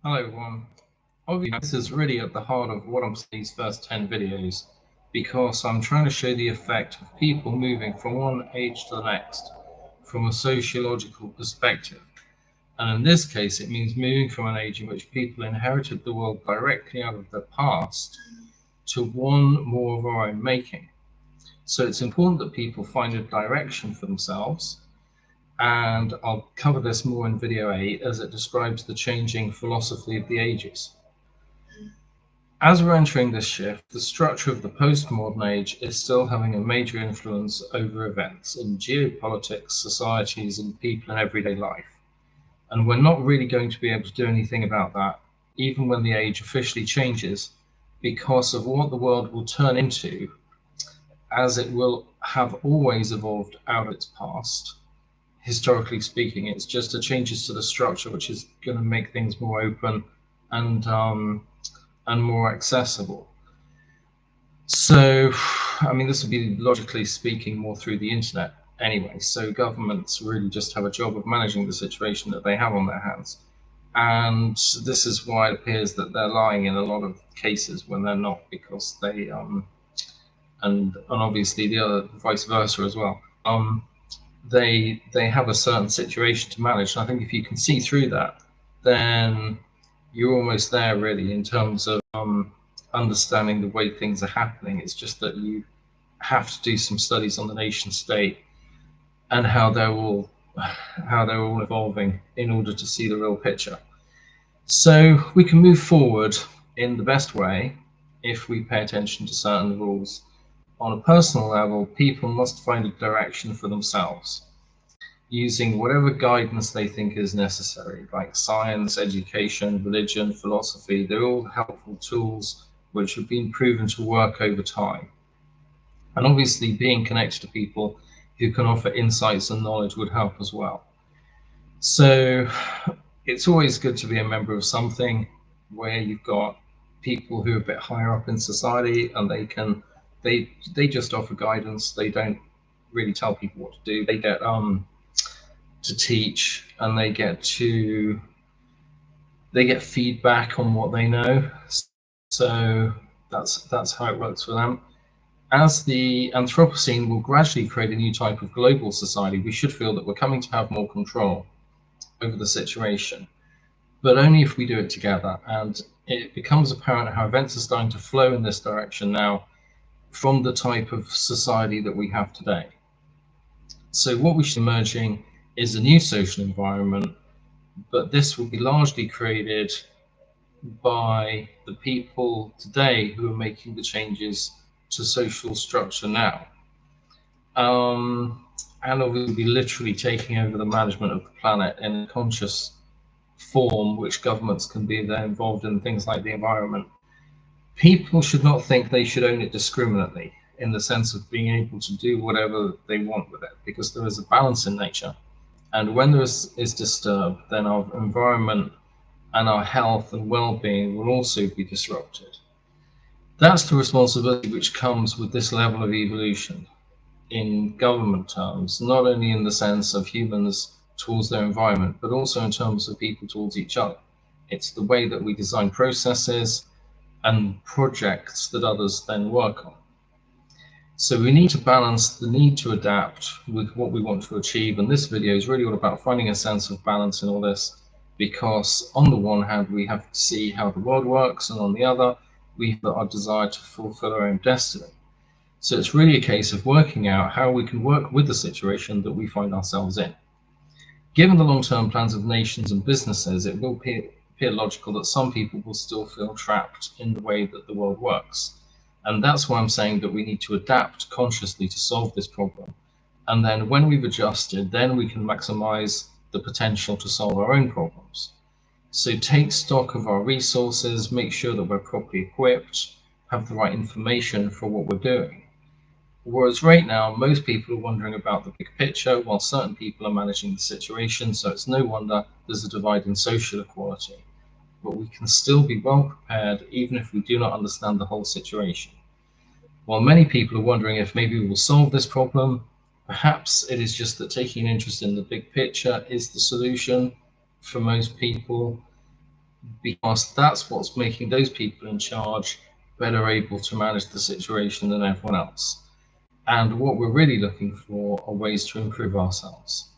Hello everyone. Obviously this is really at the heart of what I'm saying these first 10 videos, because I'm trying to show the effect of people moving from one age to the next from a sociological perspective. And in this case it means moving from an age in which people inherited the world directly out of their past to one more of our own making. So it's important that people find a direction for themselves, and I'll cover this more in video 8 as it describes the changing philosophy of the ages. As we're entering this shift, the structure of the postmodern age is still having a major influence over events in geopolitics, societies, and people in everyday life. And we're not really going to be able to do anything about that, even when the age officially changes, because of what the world will turn into, as it will have always evolved out of its past. Historically speaking, it's just a changes to the structure, which is going to make things more open and more accessible. So, I mean, this would be logically speaking more through the internet anyway. So governments really just have a job of managing the situation that they have on their hands. And this is why it appears that they're lying in a lot of cases when they're not, because they, and obviously the other vice versa as well. They have a certain situation to manage. And I think if you can see through that, then you're almost there really in terms of understanding the way things are happening. It's just that you have to do some studies on the nation state and how they're all evolving in order to see the real picture. So we can move forward in the best way if we pay attention to certain rules. On a personal level, people must find a direction for themselves, using whatever guidance they think is necessary, like science, education, religion, philosophy. They're all helpful tools which have been proven to work over time. And obviously being connected to people who can offer insights and knowledge would help as well. So it's always good to be a member of something where you've got people who are a bit higher up in society, and they just offer guidance. They don't really tell people what to do. They get to teach, and they get feedback on what they know. So that's how it works for them. As the Anthropocene will gradually create a new type of global society, we should feel that we're coming to have more control over the situation, but only if we do it together. And it becomes apparent how events are starting to flow in this direction now from the type of society that we have today. So what we should be emerging is a new social environment, but this will be largely created by the people today who are making the changes to social structure now. And obviously be literally taking over the management of the planet in a conscious form, which governments can be there involved in things like the environment. People should not think they should own it discriminately, in the sense of being able to do whatever they want with it, because there is a balance in nature. And when there is disturbed, then our environment and our health and well-being will also be disrupted. That's the responsibility which comes with this level of evolution in government terms, not only in the sense of humans towards their environment, but also in terms of people towards each other. It's the way that we design processes and projects that others then work on. So we need to balance the need to adapt with what we want to achieve. And this video is really all about finding a sense of balance in all this, because on the one hand, we have to see how the world works, and on the other, we have our desire to fulfill our own destiny. So it's really a case of working out how we can work with the situation that we find ourselves in. Given the long-term plans of nations and businesses, it will appear logical that some people will still feel trapped in the way that the world works. And that's why I'm saying that we need to adapt consciously to solve this problem. And then when we've adjusted, then we can maximize the potential to solve our own problems. So take stock of our resources, make sure that we're properly equipped, have the right information for what we're doing. Whereas right now, most people are wondering about the big picture, while certain people are managing the situation, so it's no wonder there's a divide in social equality. But we can still be well prepared even if we do not understand the whole situation. While many people are wondering if maybe we will solve this problem, perhaps it is just that taking an interest in the big picture is the solution for most people. because that's what's making those people in charge better able to manage the situation than everyone else. And what we're really looking for are ways to improve ourselves.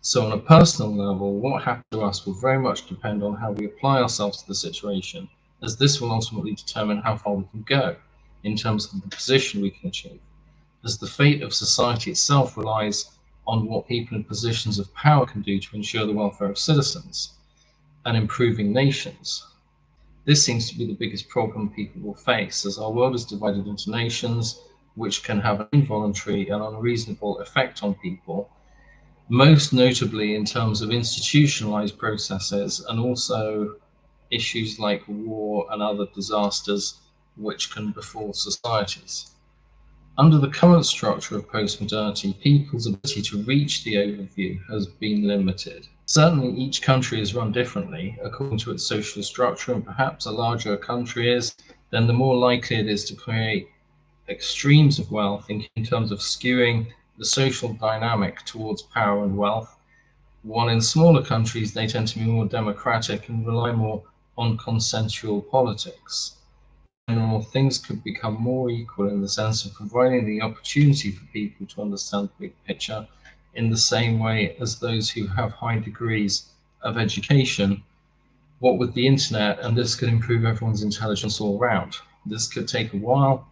So on a personal level, what happens to us will very much depend on how we apply ourselves to the situation, as this will ultimately determine how far we can go in terms of the position we can achieve, as the fate of society itself relies on what people in positions of power can do to ensure the welfare of citizens and improving nations. This seems to be the biggest problem people will face, as our world is divided into nations, which can have an involuntary and unreasonable effect on people, most notably in terms of institutionalized processes and also issues like war and other disasters which can befall societies. Under the current structure of postmodernity, people's ability to reach the overview has been limited. Certainly, each country is run differently according to its social structure, and perhaps a larger a country is, then the more likely it is to create extremes of wealth in terms of skewing the social dynamic towards power and wealth, while in smaller countries they tend to be more democratic and rely more on consensual politics. In general, things could become more equal in the sense of providing the opportunity for people to understand the big picture in the same way as those who have high degrees of education, what with the internet, and this could improve everyone's intelligence all round. This could take a while,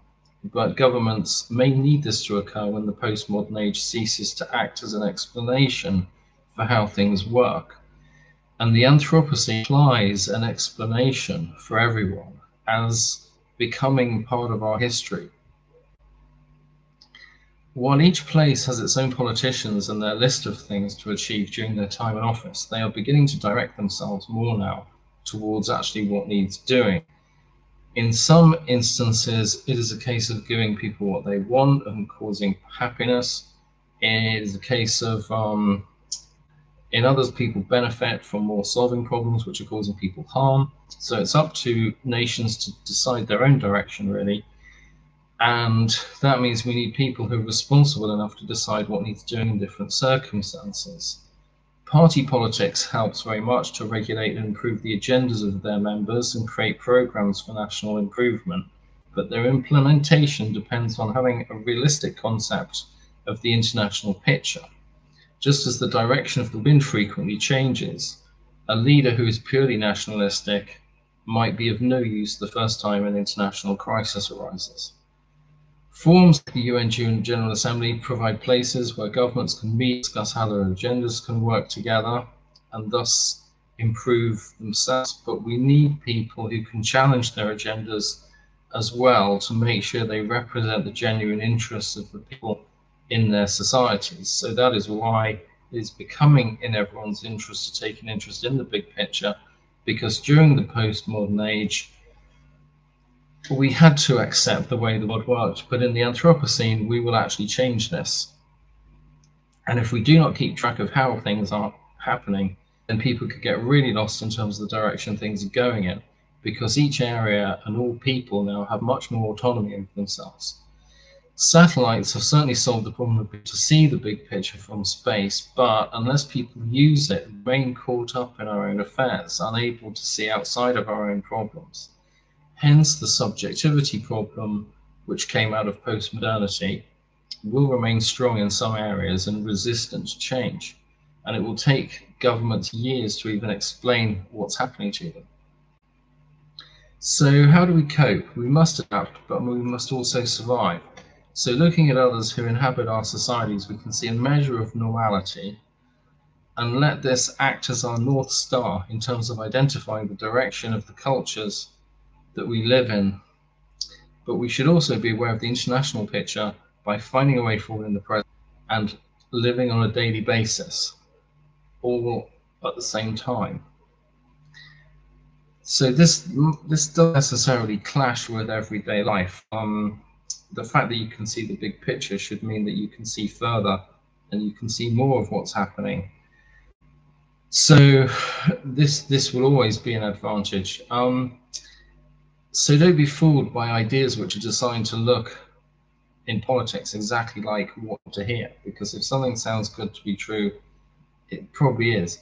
but governments may need this to occur when the postmodern age ceases to act as an explanation for how things work. And the Anthropocene implies an explanation for everyone as becoming part of our history. While each place has its own politicians and their list of things to achieve during their time in office, they are beginning to direct themselves more now towards actually what needs doing. In some instances, it is a case of giving people what they want and causing happiness. It is a case of, in others, people benefit from more solving problems which are causing people harm. So it's up to nations to decide their own direction, really. And that means we need people who are responsible enough to decide what needs doing in different circumstances. Party politics helps very much to regulate and improve the agendas of their members and create programs for national improvement, but their implementation depends on having a realistic concept of the international picture. Just as the direction of the wind frequently changes, a leader who is purely nationalistic might be of no use the first time an international crisis arises. Forums like the UN General Assembly provide places where governments can meet, discuss how their agendas can work together, and thus improve themselves. But we need people who can challenge their agendas as well to make sure they represent the genuine interests of the people in their societies. So that is why it is becoming in everyone's interest to take an interest in the big picture, because during the postmodern age, we had to accept the way the world worked, but in the Anthropocene, we will actually change this. And if we do not keep track of how things are happening, then people could get really lost in terms of the direction things are going in, because each area and all people now have much more autonomy over themselves. Satellites have certainly solved the problem of to see the big picture from space, but unless people use it, we remain caught up in our own affairs, unable to see outside of our own problems. Hence, the subjectivity problem, which came out of postmodernity, will remain strong in some areas and resistant to change. And it will take governments years to even explain what's happening to them. So how do we cope? We must adapt, but we must also survive. So looking at others who inhabit our societies, we can see a measure of normality and let this act as our North Star in terms of identifying the direction of the cultures that we live in. But we should also be aware of the international picture by finding a way forward in the present and living on a daily basis, all at the same time. So this doesn't necessarily clash with everyday life. The fact that you can see the big picture should mean that you can see further and you can see more of what's happening. So this will always be an advantage. So don't be fooled by ideas which are designed to look in politics exactly like what to hear, because if something sounds good to be true, it probably is.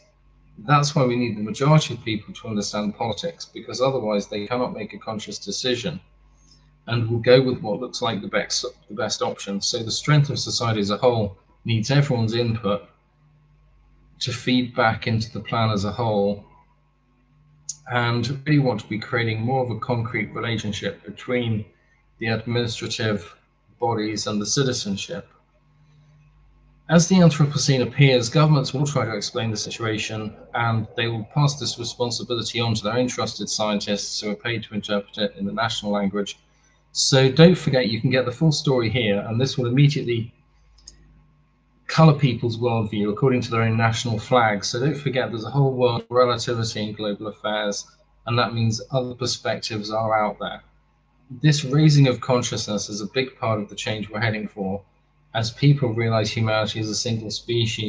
That's why we need the majority of people to understand politics, because otherwise they cannot make a conscious decision and will go with what looks like the best option. So the strength of society as a whole needs everyone's input to feed back into the plan as a whole, and really want to be creating more of a concrete relationship between the administrative bodies and the citizenship. As the Anthropocene appears, governments will try to explain the situation, and they will pass this responsibility on to their own trusted scientists who are paid to interpret it in the national language. So don't forget, you can get the full story here, and this will immediately colour people's worldview according to their own national flags. So don't forget, there's a whole world of relativity in global affairs, and that means other perspectives are out there. This raising of consciousness is a big part of the change we're heading for, as people realize humanity is a single species